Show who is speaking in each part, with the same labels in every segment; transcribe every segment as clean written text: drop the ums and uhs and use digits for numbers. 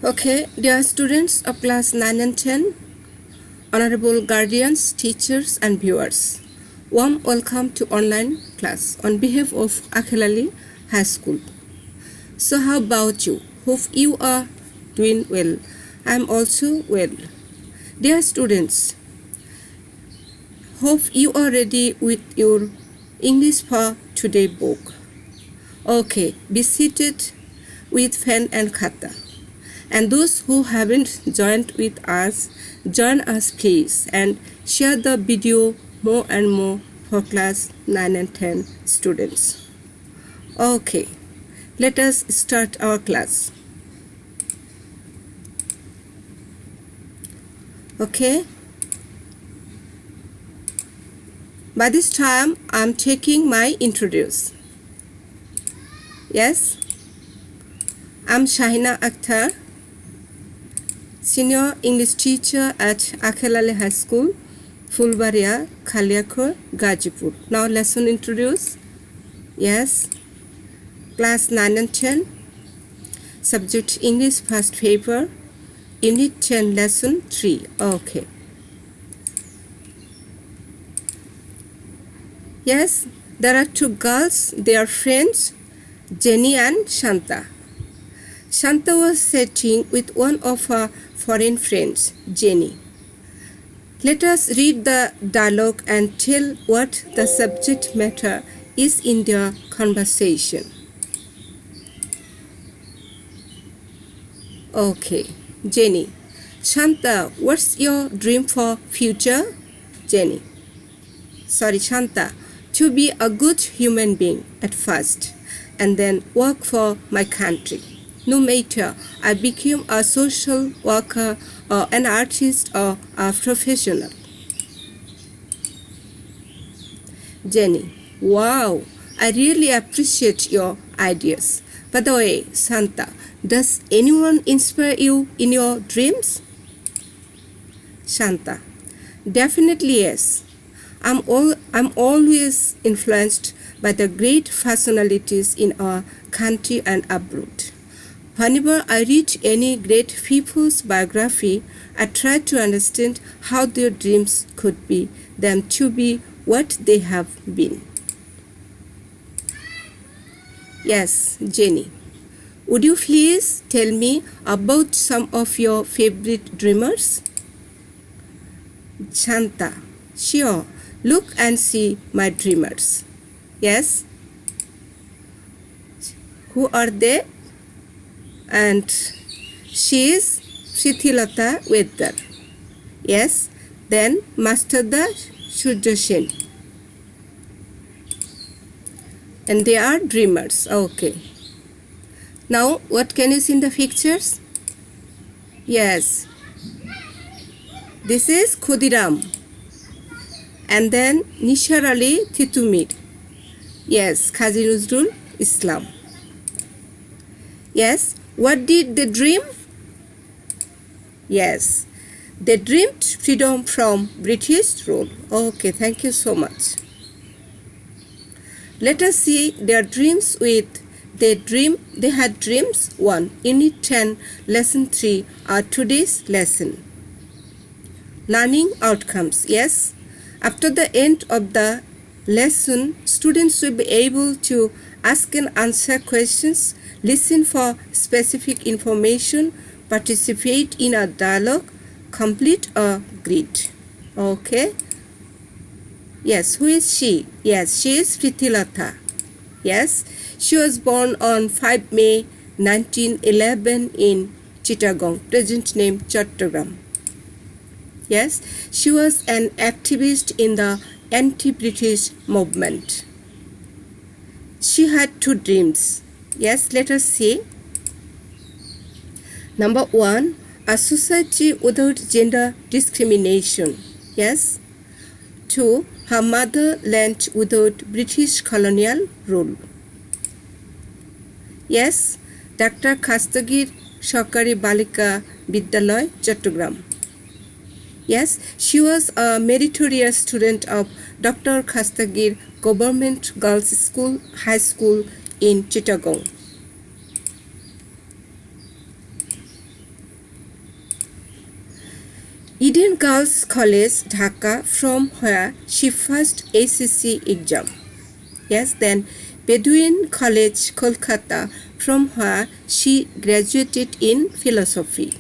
Speaker 1: Okay, dear students of class 9 and 10, honorable guardians, teachers and viewers, warm welcome to online class on behalf of Akhelali High School. So how about you? Hope you are doing well. I am also well. Dear students, hope you are ready with your English for today book. Okay, be seated with pen and khata. And those who haven't joined with us, join us please and share the video more and more for class 9 and 10 students. Okay, let us start our class. Okay. By this time, I'm taking my introduce. Yes, I'm Shahina Akhtar, Senior English teacher at Akhelali High School, Fulbaria, Khaliakhor, Gazipur. Now lesson introduce. Yes, class 9 and 10, subject English first paper, unit 10, lesson 3. Okay. Yes, there are two girls, they are friends, Jenny and Shanta. Shanta was sitting with one of her foreign friends, Jenny. Let us read the dialogue and tell what the subject matter is in their conversation. Okay, Jenny. Shanta, what's your dream for future? Jenny. Sorry, Shanta. To be a good human being at first and then work for my country. No matter I became a social worker or an artist or a professional. Jenny, wow, I really appreciate your ideas. By the way, Santa, does anyone inspire you in your dreams? Shanta, definitely yes. I'm always influenced by the great personalities in our country and abroad. Whenever I read any great people's biography, I try to understand how their dreams could be them to be what they have been. Yes, Jenny. Would you please tell me about some of your favorite dreamers? Shanta. Sure. Look and see my dreamers. Yes. Who are they? And she is Shithilata Vedar. Yes. Then Mastada Surjasen. And they are dreamers. Okay. Now what can you see in the pictures? Yes. This is Khudiram. And then Nishar Ali Titumir. Yes, Kazi Nazrul Islam. Yes, what did they dream? Yes, they dreamed freedom from British rule. Okay, thank you so much. Let us see their dreams with they had dreams 1, unit 10, lesson 3 are today's lesson. Learning outcomes. Yes, after the end of the lesson, students will be able to ask and answer questions, listen for specific information, participate in a dialogue, complete a grid. Okay. Yes, who is she? Yes, she is Pritilata. Yes, she was born on 5 May 1911 in Chittagong, present name Chattogram. Yes, she was an activist in the anti-British movement. She had 2 dreams. Yes, let us see. Number 1, a society without gender discrimination. Yes. 2, her motherland without British colonial rule. Yes, Dr. Khastagir Sarkari Balika Bidyalaya, Chattogram. Yes, she was a meritorious student of Dr. Khastagir Government Girls School, High School in Chittagong. Girls College, Dhaka, from where she first ACC exam. Yes, then Bedouin College, Kolkata, from where she graduated in philosophy.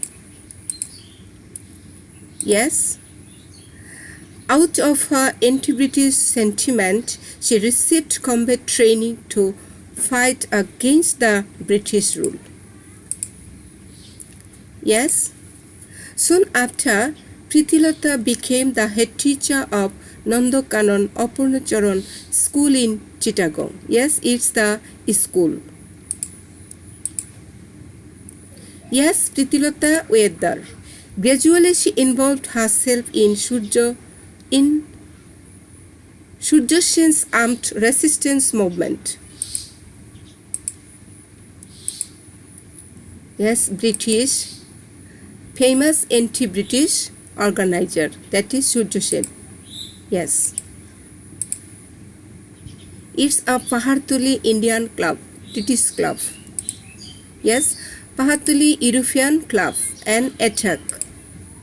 Speaker 1: Yes. Out of her anti-British sentiment, she received combat training to fight against the British rule. Yes. Soon after, Pritilata became the head teacher of Nandokanon Apurnacharan School in Chittagong. Yes, it's the school. Yes, Pritilata Wedar. Gradually, she involved herself in Surya Sen's armed resistance movement. Yes, British, famous anti-British organizer, that is Surya Sen. Yes. It's a Pahartuli Indian club, British club. Yes, Pahartuli European club and attack.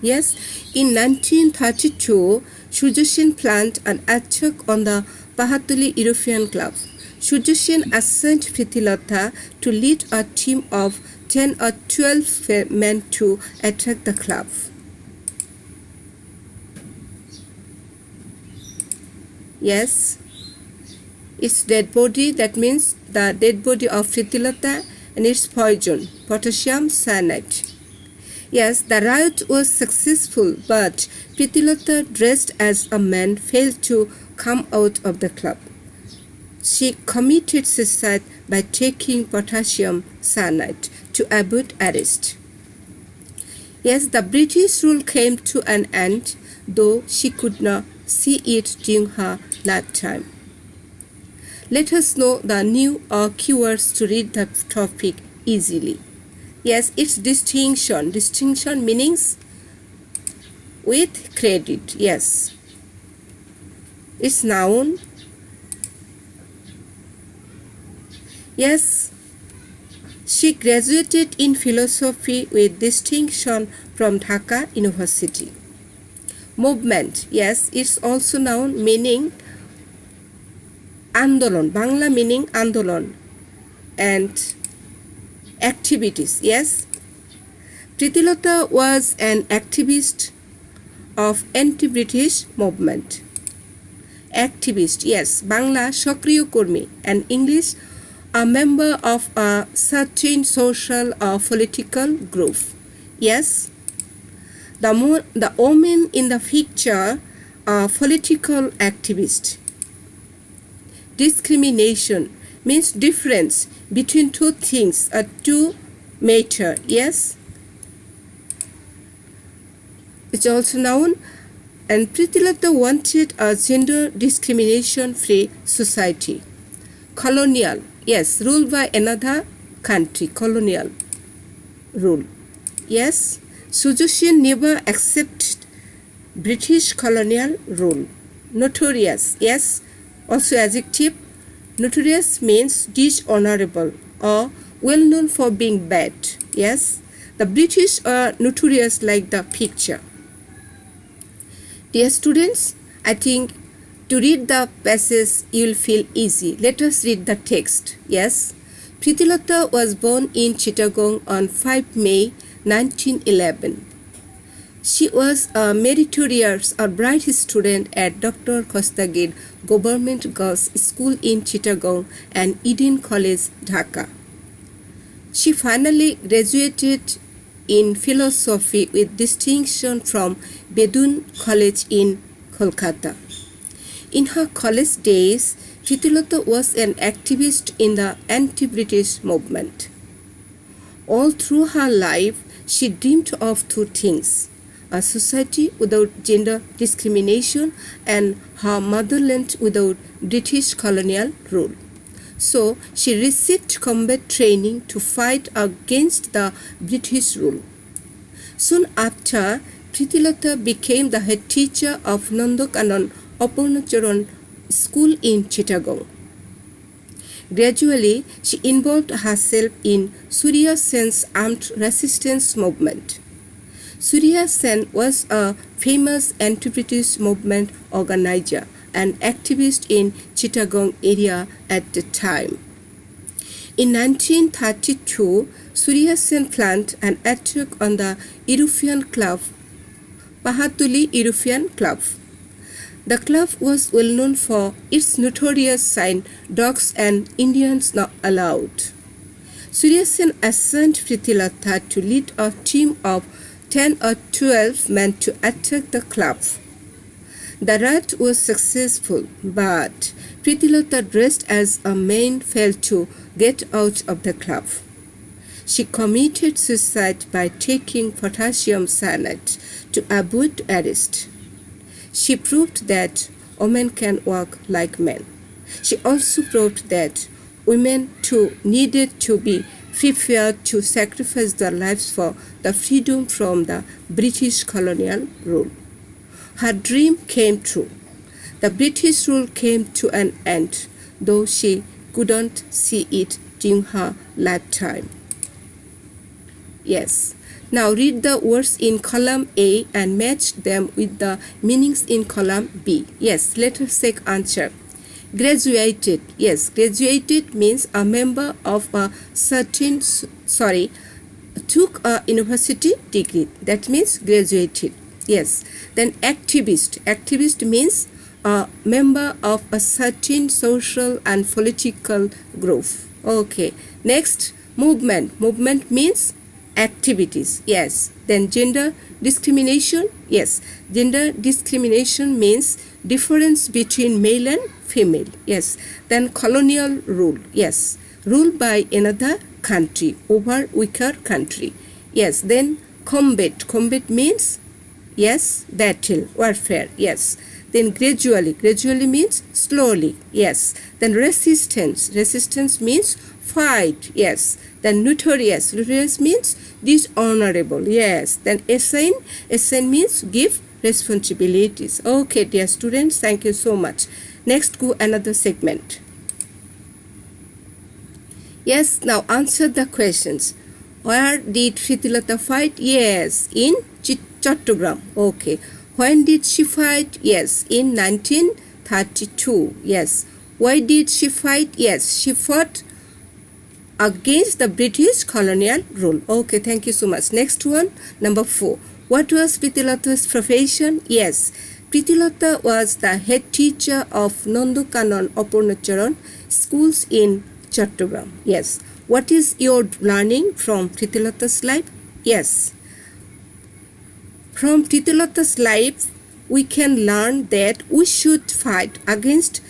Speaker 1: Yes, in 1932, Surya Sen planned an attack on the Pahartuli European club. Surya Sen assigned Pritilata to lead a team of 10 or 12 men to attack the club. Yes, its dead body, that means the dead body of Pritilata, and its poison, potassium cyanide. Yes, the riot was successful, but Pritilata, dressed as a man, failed to come out of the club. She committed suicide by taking potassium cyanide to avoid arrest. Yes, the British rule came to an end, though she could not see it during her lifetime. Let us know the new keywords to read the topic easily. Yes, it's distinction. Distinction meanings with credit. Yes. It's noun. Yes. She graduated in philosophy with distinction from Dhaka University. Movement. Yes, it's also noun meaning Andolon. Bangla meaning Andolon. And activities. Yes, Pritilata was an activist of anti-British movement. Activist, yes, Bangla Shakriyo Kurmi, and English a member of a certain social or political group. Yes, the woman in the picture a political activist. Discrimination means difference between two things or two matter. Yes, it's also noun. And Pritilata wanted a gender discrimination free society. Colonial, yes, ruled by another country, colonial rule. Yes, Surya Sen never accepted British colonial rule. Notorious, yes, also adjective. Notorious means dishonorable or well known for being bad. Yes, the British are notorious like the picture. Dear students, I think to read the passage you will feel easy. Let us read the text. Yes, Pritilata was born in Chittagong on 5 May 1911. She was a meritorious or bright student at Dr. Khostagir Government Girls School in Chittagong and Eden College, Dhaka. She finally graduated in philosophy with distinction from Bedouin College in Kolkata. In her college days, Pritilata was an activist in the anti-British movement. All through her life, she dreamed of two things: a society without gender discrimination and her motherland without British colonial rule. So she received combat training to fight against the British rule. Soon after, Pritilata became the head teacher of Nandokanon Apurnacharan School in Chittagong. Gradually, she involved herself in Surya Sen's armed resistance movement. Surya Sen was a famous anti-British movement organizer and activist in Chittagong area at the time. In 1932, Surya Sen planned an attack on the European club, Pahatuli European Club. The club was well known for its notorious sign, "Dogs and Indians not allowed." Surya Sen assigned Prithilatha to lead a team of 10 or 12 men to attack the club. The raid was successful, but Prithilatha, dressed as a man, failed to get out of the club. She committed suicide by taking potassium cyanide to avoid arrest. She proved that women can walk like men. She also proved that women too needed to be prepared to sacrifice their lives for the freedom from the British colonial rule. Her dream came true. The British rule came to an end, though she couldn't see it during her lifetime. Yes. Now read the words in column A and match them with the meanings in column B. Yes, let us take answer. Graduated. Yes, graduated means a member of a certain, took a university degree. That means graduated. Yes. Then activist. Activist means a member of a certain social and political group. Okay. Next, movement. Movement means activities. Yes. Then gender discrimination. Yes. Gender discrimination means difference between male and female. Yes. Then colonial rule. Yes. Rule by another country over weaker country. Yes. Then combat. Combat means, yes, battle, warfare. Yes. Then gradually. Gradually means slowly. Yes. Then resistance. Resistance means fight. Yes. Then notorious. Notorious means dishonorable. Yes. Then assign. Assign means give responsibilities. Okay, dear students, thank you so much. Next, go another segment. Yes, now answer the questions. Where did Prithilatha fight? Yes, in Chattogram. Okay. When did she fight? Yes, in 1932. Yes. Why did she fight? Yes, she fought against the British colonial rule. Okay, thank you so much. Next one, number 4. What was Prithilatha's profession? Yes, Prithilatha was the head teacher of Nandokanon Apurnacharan schools in Chattogram. Yes. What is your learning from Prithilatha's life? Yes. From Prithilatha's life, we can learn that we should fight against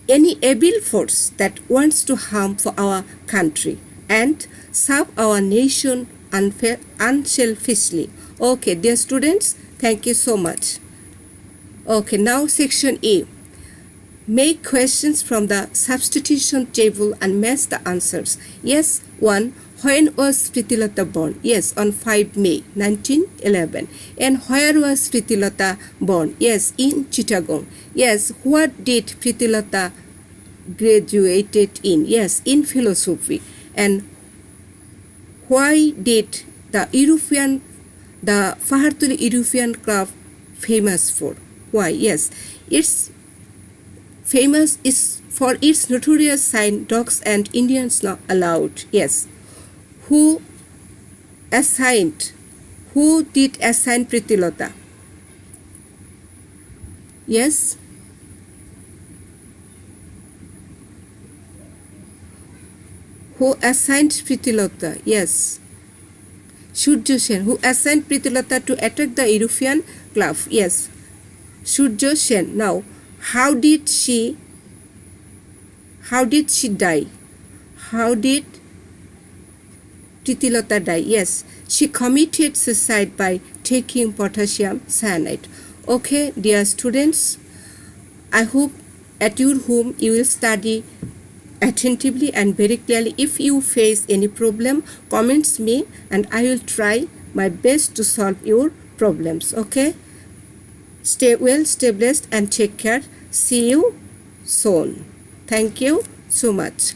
Speaker 1: any evil force that wants to harm for our country and serve our nation unselfishly. Okay, dear students, thank you so much. Okay, now section A. Make questions from the substitution table and match the answers. Yes, 1. When was Prithilatha born? Yes, on 5 May 1911. And where was Prithilatha born? Yes, in Chittagong. Yes, what did Prithilatha graduated in? Yes, in philosophy. And why did the Pahatuli European Club famous for? Why? Yes, it's famous is for its notorious sign, "Dogs and Indians not allowed." Yes. Who did assign Prithilatha? Yes. Who assigned Prithilatha? Yes. Surya Sen. Who assigned Prithilatha to attack the European club? Yes. Surya Sen. Now, how did she die? How did Prithilatha die? Yes, she committed suicide by taking potassium cyanide. Okay, dear students, I hope at your home you will study attentively and very clearly. If you face any problem, comments me and I will try my best to solve your problems. Okay, stay well, stay blessed and take care. See you soon. Thank you so much.